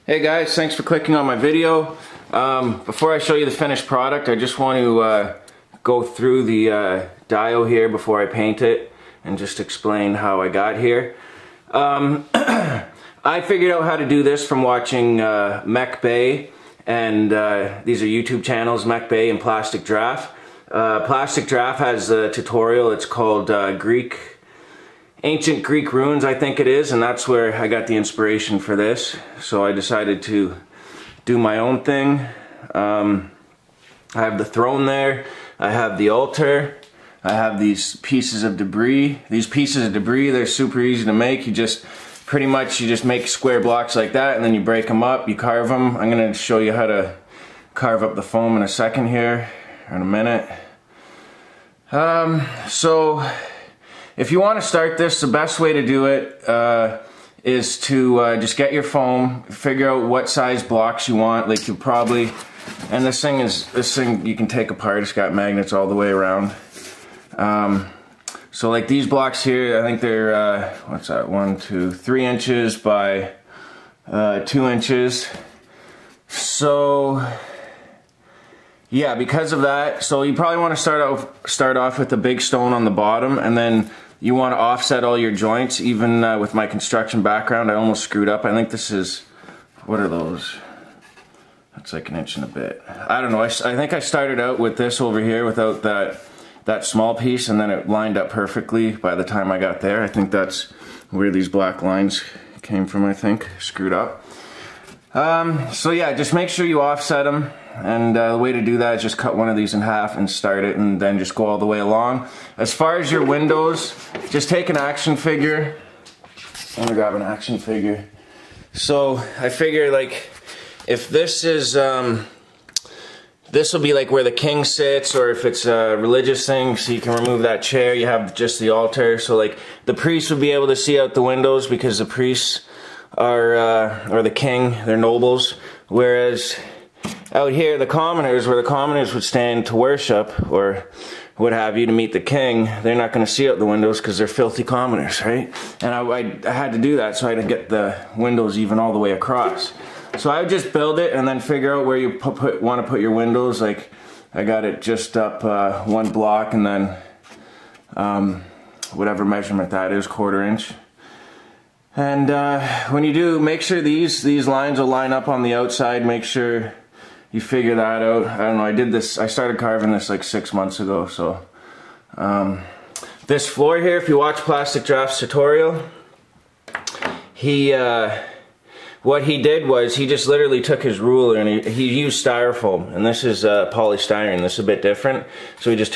Hey guys, thanks for clicking on my video. Before I show you the finished product, I just want to go through the dio here before I paint it and just explain how I got here. I figured out how to do this from watching Mech Bay, and these are YouTube channels, Mech Bay and Plastic Draft. Plastic Draft has a tutorial. It's called Ancient Greek Ruins, I think it is, and that's where I got the inspiration for this. So I decided to do my own thing. I have the throne there, I have the altar, I have these pieces of debris. These pieces of debris, they're super easy to make. You just make square blocks like that, and then you break them up, you carve them. I'm going to show you how to carve up the foam in a second here, or in a minute. So if you want to start this, the best way to do it is to just get your foam, figure out what size blocks you want. Like you probably, and this thing you can take apart. It's got magnets all the way around. So like these blocks here, I think they're what's that? 3 inches by 2 inches. So yeah, because of that, so you probably want to start off with a big stone on the bottom, and then you want to offset all your joints. Even with my construction background, I almost screwed up. I think this is, what are those? That's like 1 inch and a bit. I don't know. I think I started out with this over here without that small piece, and then it lined up perfectly by the time I got there. I think that's where these black lines came from, I think. Screwed up. So yeah, just make sure you offset them. And the way to do that is just cut one of these in half and start it, and then just go all the way along. As far as your windows, just take an action figure. I'm gonna grab an action figure. So I figure, like, if this is, this will be like where the king sits, or if it's a religious thing, so you can remove that chair, you have just the altar. So like the priest would be able to see out the windows because the priests are, or the king, they're nobles. Whereas out here, the commoners, where the commoners would stand to worship, or what have you, to meet the king, they're not going to see out the windows because they're filthy commoners, right? And I had to do that, so I had to get the windows even all the way across. So I would just build it and then figure out where you want to put your windows. Like, I got it just up 1 block, and then whatever measurement that is, 1/4 inch. And when you do, make sure these lines will line up on the outside. Make sure you figure that out. I don't know, I started carving this like 6 months ago. So this floor here, if you watch Plastic Draft's tutorial, what he did was he just literally took his ruler and he used styrofoam, and this is polystyrene. This is a bit different. So he just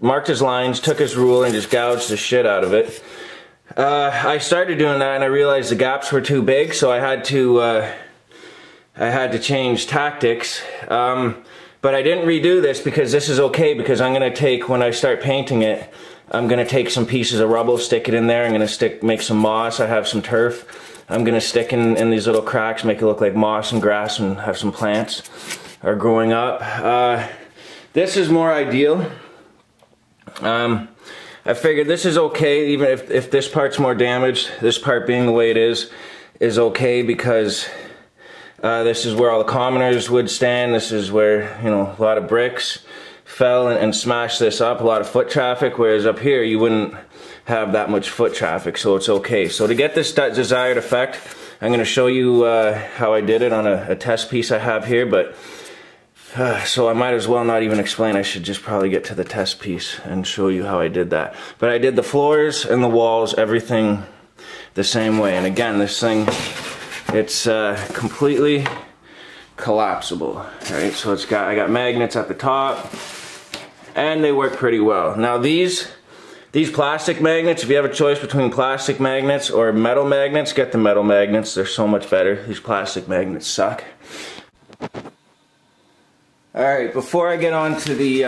marked his lines, took his ruler, and just gouged the shit out of it. I started doing that, and I realized the gaps were too big, so I had to change tactics. But I didn't redo this because this is okay, because I'm gonna take, when I start painting it, I'm gonna take some pieces of rubble, stick it in there. I'm gonna make some moss. I have some turf. I'm gonna stick in these little cracks, make it look like moss and grass, and have some plants are growing up. This is more ideal. I figured this is okay, even if this part's more damaged. This part, being the way it is okay, because this is where all the commoners would stand. This is where, you know, a lot of bricks fell and smashed this up, a lot of foot traffic, whereas up here you wouldn't have that much foot traffic, so it's okay. So to get this desired effect, I'm going to show you how I did it on a test piece I have here, but so I might as well not even explain. I should just probably get to the test piece and show you how I did that. But I did the floors and the walls, everything the same way. And again, this thing, it's completely collapsible, right? So I got magnets at the top, and they work pretty well. Now these plastic magnets, if you have a choice between plastic magnets or metal magnets, get the metal magnets. They're so much better. These plastic magnets suck. Alright, before I get onto the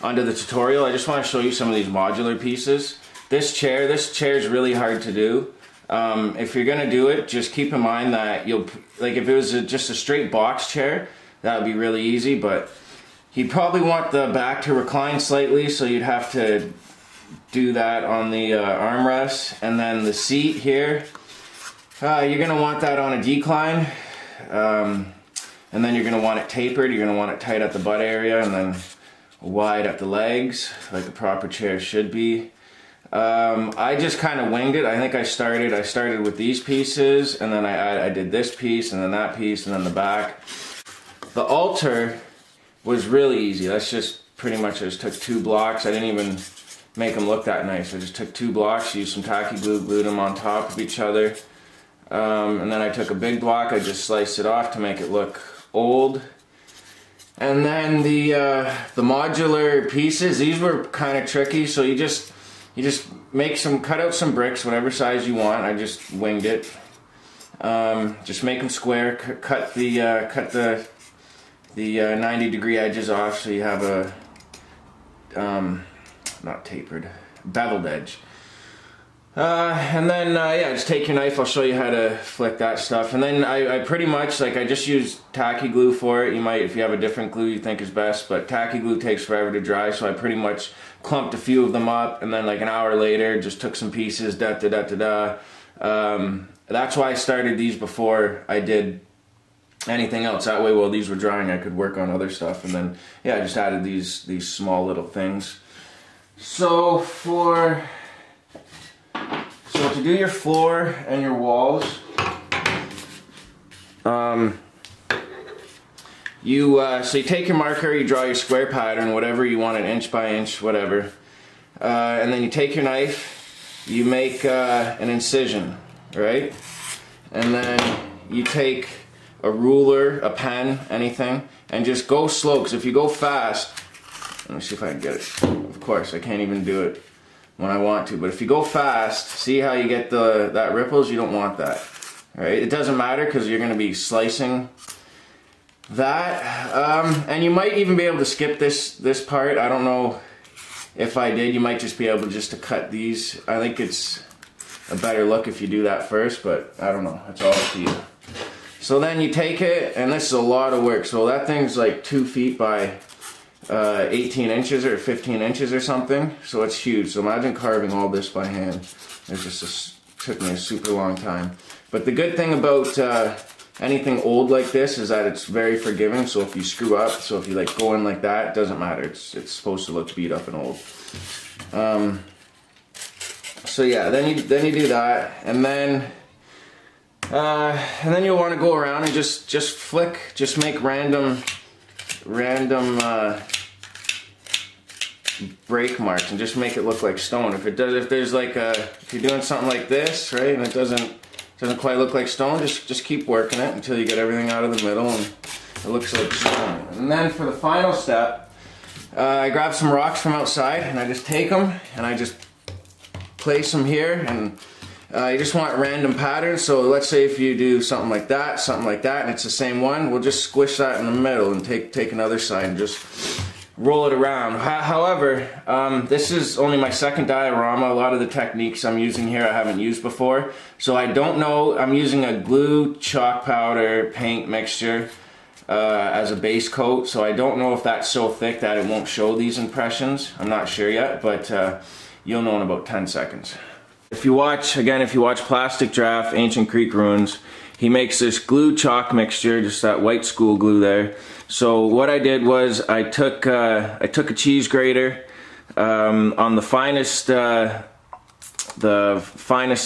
tutorial, I just want to show you some of these modular pieces. This chair is really hard to do. If you're gonna do it, just keep in mind that like if it was just a straight box chair, that would be really easy, but you'd probably want the back to recline slightly, so you'd have to do that on the armrest. And then the seat here, You're going to want that on a decline, and then you're going to want it tapered. You're going to want it tight at the butt area and then wide at the legs, like a proper chair should be. I just kind of winged it. I think I started with these pieces, and then I did this piece, and then that piece, and then the back. The altar was really easy. That's just pretty much, I just took 2 blocks. I didn't even make them look that nice. I just took 2 blocks, used some tacky glue, glued them on top of each other. And then I took a big block, I just sliced it off to make it look old. And then the modular pieces, these were kind of tricky, so you just cut out some bricks, whatever size you want. I just winged it. Just make them square, cut the 90-degree edges off so you have a, not tapered, beveled edge. And then, yeah, just take your knife, I'll show you how to flick that stuff. And then I pretty much, like, I just use tacky glue for it. You might, if you have a different glue you think is best, but tacky glue takes forever to dry, so I pretty much clumped a few of them up, and then like an hour later, just took some pieces, That's why I started these before I did anything else. That way, while these were drying, I could work on other stuff. And then, yeah, I just added these small little things. So to do your floor and your walls, so you take your marker, you draw your square pattern, whatever you want, an inch by inch, whatever, and then you take your knife, you make an incision, right? And then you take a ruler, a pen, anything, and just go slow, because if you go fast, let me see if I can get it. Of course, I can't even do it when I want to, but if you go fast, see how you get that ripples? You don't want that, right? It doesn't matter because you're going to be slicing that, and you might even be able to skip this part. I don't know if I did. You might just be able to cut these. I think it's a better look if you do that first, but I don't know. It's all up to you. So then you take it, and this is a lot of work. So that thing's like 2 feet by 18 inches or 15 inches or something, so it's huge. So imagine carving all this by hand. Took me a super long time. But the good thing about anything old like this is that it's very forgiving. So if you screw up, so if you like go in like that, it doesn't matter. It's supposed to look beat up and old. So yeah, then you do that, and then you'll want to go around and just flick, just make random break marks and just make it look like stone. If there's like if you're doing something like this, right, and it doesn't quite look like stone, just keep working it until you get everything out of the middle and it looks like stone. And then for the final step, I grab some rocks from outside and I just take them and I just place them here, and you just want random patterns. So let's say if you do something like that, and it's the same one, we'll just squish that in the middle and take another side and just roll it around. However, this is only my second diorama. A lot of the techniques I'm using here I haven't used before, so I don't know. I'm using a glue, chalk powder, paint mixture as a base coat, so I don't know if that's so thick that it won't show these impressions. I'm not sure yet, but you'll know in about 10 seconds. If you watch Plastic Draft, Ancient Creek Ruins, he makes this glue chalk mixture, just that white school glue there. So what I did was I took a cheese grater on the finest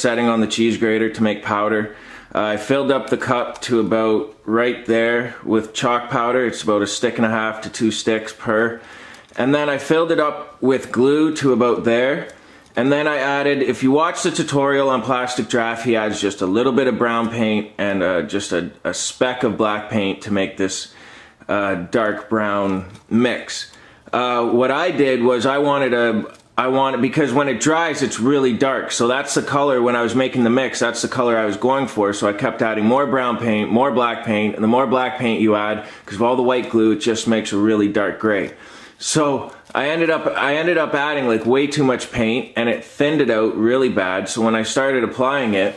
setting on the cheese grater to make powder. I filled up the cup to about right there with chalk powder. It's about 1.5 to 2 sticks per. And then I filled it up with glue to about there. And then I added, if you watch the tutorial on Plastic Draft, he adds just a little bit of brown paint and just a speck of black paint to make this dark brown mix. What I did was I wanted, because when it dries it's really dark, so that's the color. When I was making the mix, that's the color I was going for, so I kept adding more brown paint, more black paint, and the more black paint you add, because of all the white glue, it just makes a really dark gray. So I ended up adding like way too much paint, and it thinned it out really bad. So when I started applying it,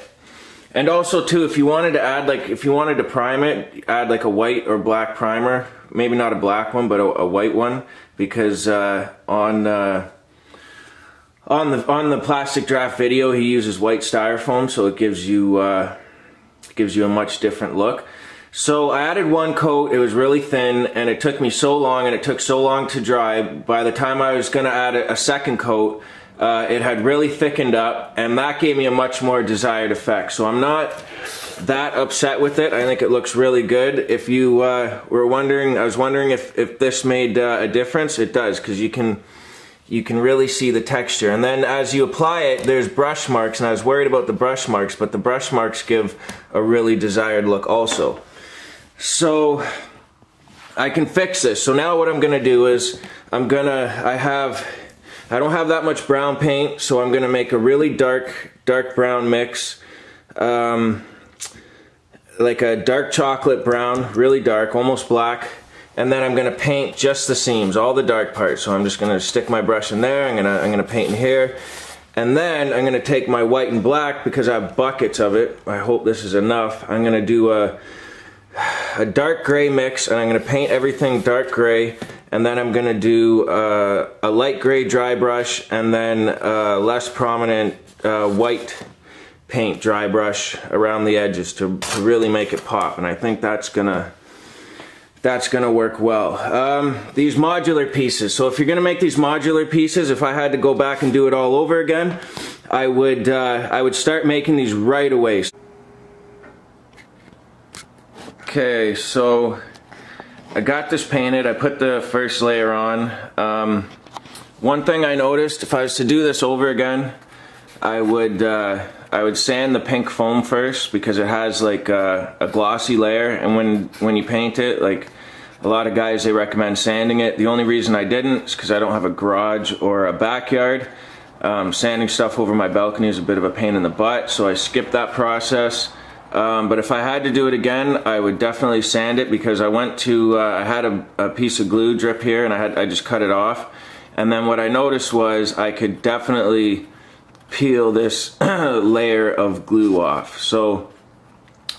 and also too, if you wanted to add, like, if you wanted to prime it, add like a white or black primer. Maybe not a black one, but a white one, because on the Plastic Draft video, he uses white styrofoam, so it gives you gives you a much different look. So I added one coat, it was really thin, and it took me so long, and it took so long to dry. By the time I was gonna add a second coat, it had really thickened up, and that gave me a much more desired effect. So I'm not that upset with it. I think it looks really good. If you were wondering, I was wondering if this made a difference. It does, because you can really see the texture. And then as you apply it, there's brush marks, and I was worried about the brush marks, but the brush marks give a really desired look also. So I can fix this. So now what I'm gonna do is I don't have that much brown paint, so I'm gonna make a really dark brown mix, like a dark chocolate brown, really dark, almost black. And then I'm gonna paint just the seams, all the dark parts. So I'm just gonna stick my brush in there. I'm gonna paint in here, and then I'm gonna take my white and black, because I have buckets of it. I hope this is enough. I'm gonna do a dark gray mix, and I'm gonna paint everything dark gray. And then I'm gonna do a light gray dry brush, and then less prominent white paint dry brush around the edges to really make it pop. And I think that's gonna work well. These modular pieces. So if you're gonna make these modular pieces, if I had to go back and do it all over again, I would start making these right away. Okay, so I got this painted. I put the first layer on. One thing I noticed, if I was to do this over again, I would sand the pink foam first, because it has like a glossy layer, and when you paint it, like a lot of guys, they recommend sanding it. The only reason I didn't is because I don't have a garage or a backyard. Sanding stuff over my balcony is a bit of a pain in the butt, so I skipped that process. But if I had to do it again, I would definitely sand it, because I had a piece of glue drip here, and I just cut it off. And then what I noticed was I could definitely peel this layer of glue off. So,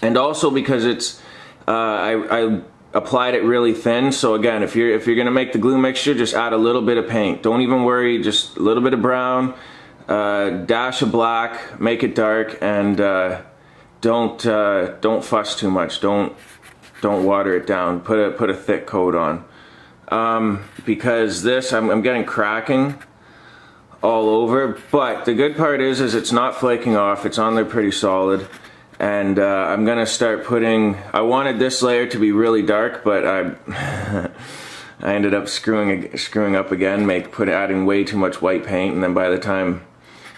and also because it's I applied it really thin. So again, if you're gonna make the glue mixture, just add a little bit of paint. Don't even worry, just a little bit of brown, dash of black, make it dark, and don't fuss too much. Don't water it down. Put a thick coat on, because this I'm getting cracking all over. But the good part is it's not flaking off. It's on there pretty solid. And I'm gonna start putting. I wanted this layer to be really dark, but I ended up screwing up again, adding way too much white paint, and then by the time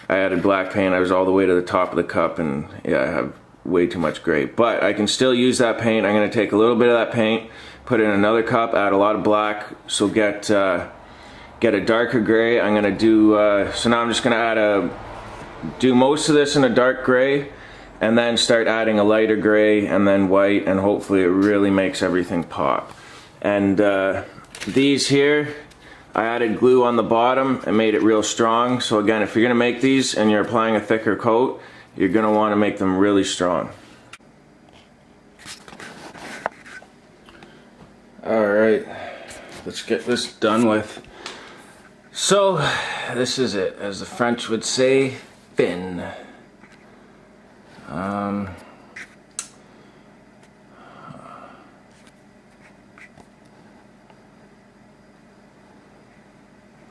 I added black paint, I was all the way to the top of the cup, and yeah, I have way too much gray. But I can still use that paint. I'm gonna take a little bit of that paint, put it in another cup, add a lot of black, so get a darker gray. I'm gonna do so now I'm just gonna do most of this in a dark gray, and then start adding a lighter gray and then white, and hopefully it really makes everything pop. And these here, I added glue on the bottom and made it real strong. So again, if you're gonna make these and you're applying a thicker coat, you're gonna wanna make them really strong. Alright, let's get this done with. So, this is it, as the French would say, fin.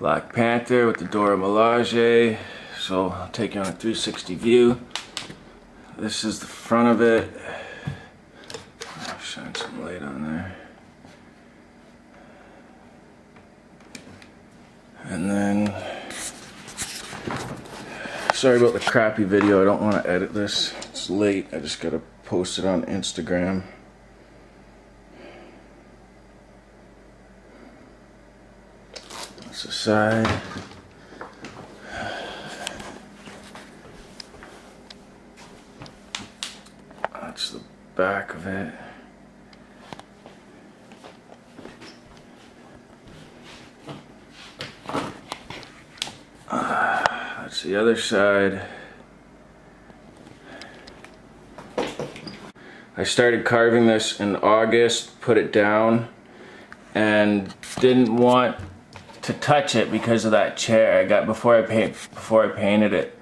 Black Panther with the Diorama I. So I'll take you on a 360 view. This is the front of it. I'll shine some light on there. And then, sorry about the crappy video, I don't want to edit this. It's late, I just gotta post it on Instagram. That's the side. That's the back of it. That's the other side. I started carving this in August, put it down, and didn't want to touch it because of that chair I got before I painted it.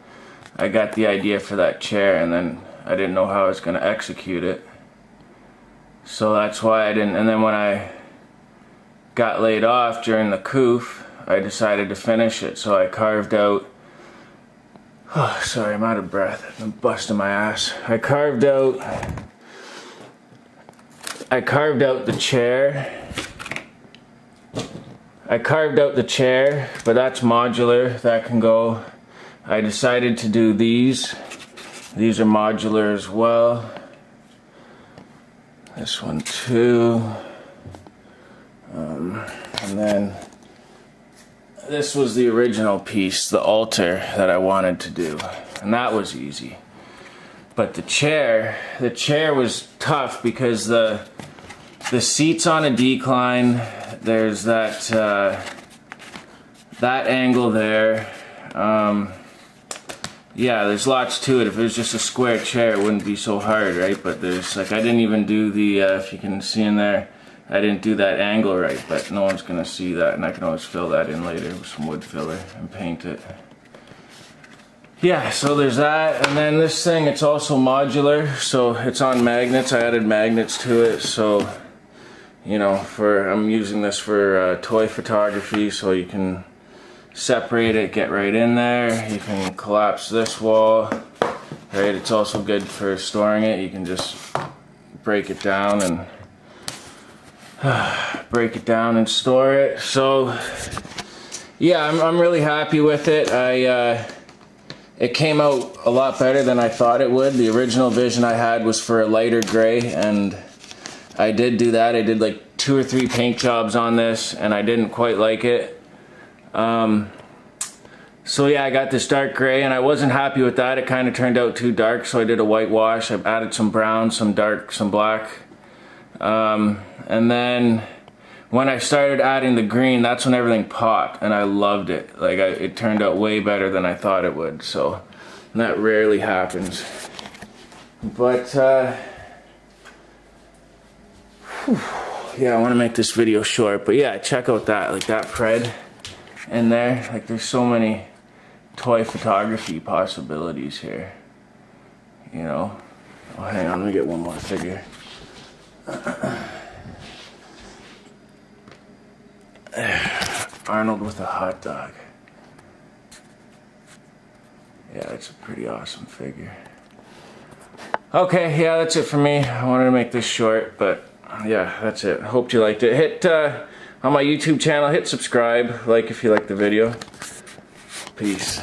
I got the idea for that chair, and then I didn't know how I was going to execute it. So that's why I didn't. And then when I got laid off during the coof, I decided to finish it. So I carved out, oh sorry, I'm out of breath, I'm busting my ass. I carved out the chair. But that's modular, that can go. I decided to do these are modular as well. This one too. And then this was the original piece, the altar that I wanted to do, and that was easy. But the chair was tough because the seat's on a decline. There's that angle there. Yeah, there's lots to it. If it was just a square chair, it wouldn't be so hard, right? But there's like, I didn't even do the, if you can see in there, I didn't do that angle right, but no one's gonna see that, and I can always fill that in later with some wood filler and paint it. Yeah, so there's that, and then this thing, it's also modular, so it's on magnets. I added magnets to it, so, you know, I'm using this for toy photography, so you can separate it, get right in there. You can collapse this wall, right? It's also good for storing it. You can just break it down and store it. So yeah, I'm really happy with it. It came out a lot better than I thought it would. The original vision I had was for a lighter gray, and I did do that. I did like 2 or 3 paint jobs on this, and I didn't quite like it. So yeah, I got this dark gray, and I wasn't happy with that. It kind of turned out too dark, so I did a whitewash. I added some brown, some dark, some black. And then when I started adding the green, that's when everything popped, and I loved it. Like, it turned out way better than I thought it would, so that rarely happens. But, yeah, I want to make this video short, but yeah, check out that, like that Pred in there. Like, there's so many toy photography possibilities here, you know. Oh, hang on, let me get one more figure. Arnold with a hot dog. Yeah, that's a pretty awesome figure. Okay, yeah, that's it for me. I wanted to make this short, but yeah, that's it. Hope you liked it. Hit on my YouTube channel, hit subscribe, like if you liked the video. Peace.